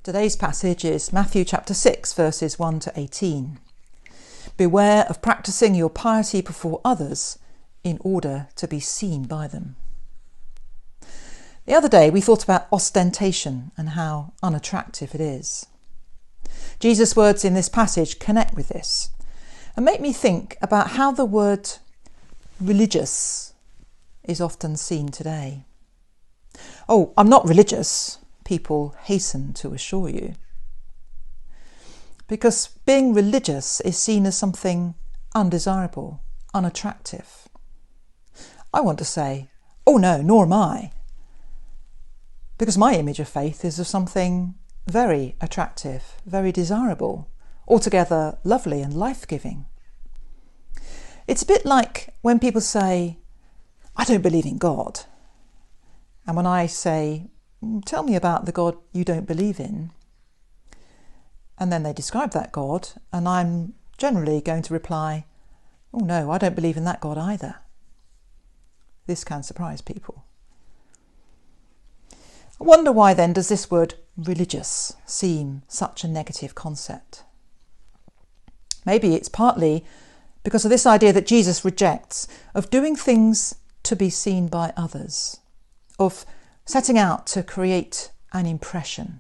Today's passage is Matthew chapter 6, verses 1 to 18. Beware of practicing your piety before others in order to be seen by them. The other day we thought about ostentation and how unattractive it is. Jesus' words in this passage connect with this and make me think about how the word religious is often seen today. Oh, I'm not religious, people hasten to assure you. Because being religious is seen as something undesirable, unattractive. I want to say, oh no, nor am I. Because my image of faith is of something very attractive, very desirable, altogether lovely and life-giving. It's a bit like when people say, I don't believe in God. And when I say, tell me about the God you don't believe in, and then they describe that God, and I'm generally going to reply, oh no, I don't believe in that God either. This can surprise people. I wonder why then does this word religious seem such a negative concept? Maybe it's partly because of this idea that Jesus rejects of doing things to be seen by others, of setting out to create an impression.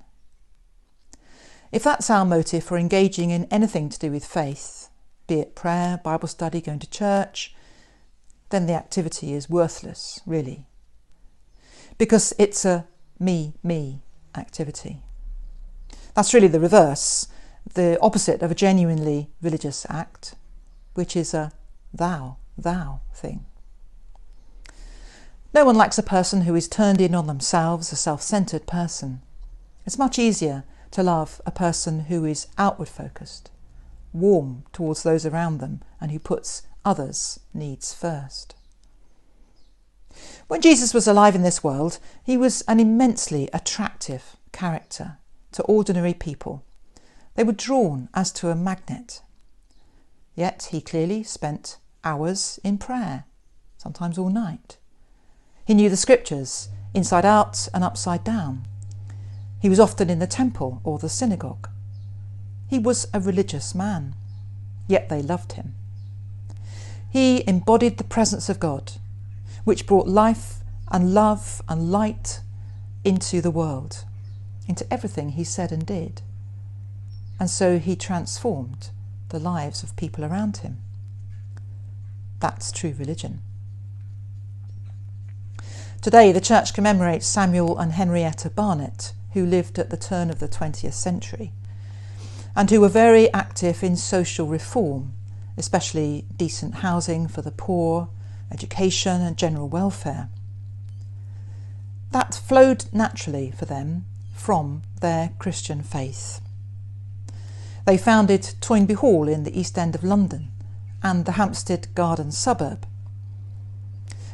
If that's our motive for engaging in anything to do with faith, be it prayer, Bible study, going to church, then the activity is worthless, really. Because it's a me activity. That's really the reverse, the opposite of a genuinely religious act, which is a thou thing. No one likes a person who is turned in on themselves, a self-centred person. It's much easier to love a person who is outward focused, warm towards those around them, and who puts others' needs first. When Jesus was alive in this world, he was an immensely attractive character to ordinary people. They were drawn as to a magnet. Yet he clearly spent hours in prayer, sometimes all night. He knew the scriptures inside out and upside down. He was often in the temple or the synagogue. He was a religious man, yet they loved him. He embodied the presence of God, which brought life and love and light into the world, into everything he said and did. And so he transformed the lives of people around him. That's true religion. Today the church commemorates Samuel and Henrietta Barnett, who lived at the turn of the 20th century and who were very active in social reform, especially decent housing for the poor, education and general welfare. That flowed naturally for them from their Christian faith. They founded Toynbee Hall in the East End of London and the Hampstead Garden suburb.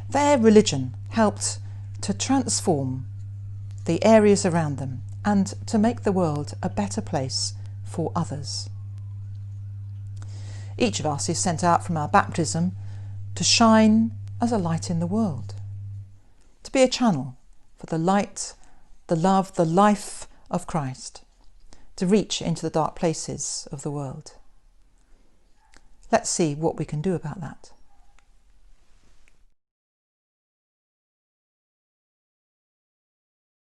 Their religion helped to transform the areas around them and to make the world a better place for others. Each of us is sent out from our baptism to shine as a light in the world, to be a channel for the light, the love, the life of Christ, to reach into the dark places of the world. Let's see what we can do about that.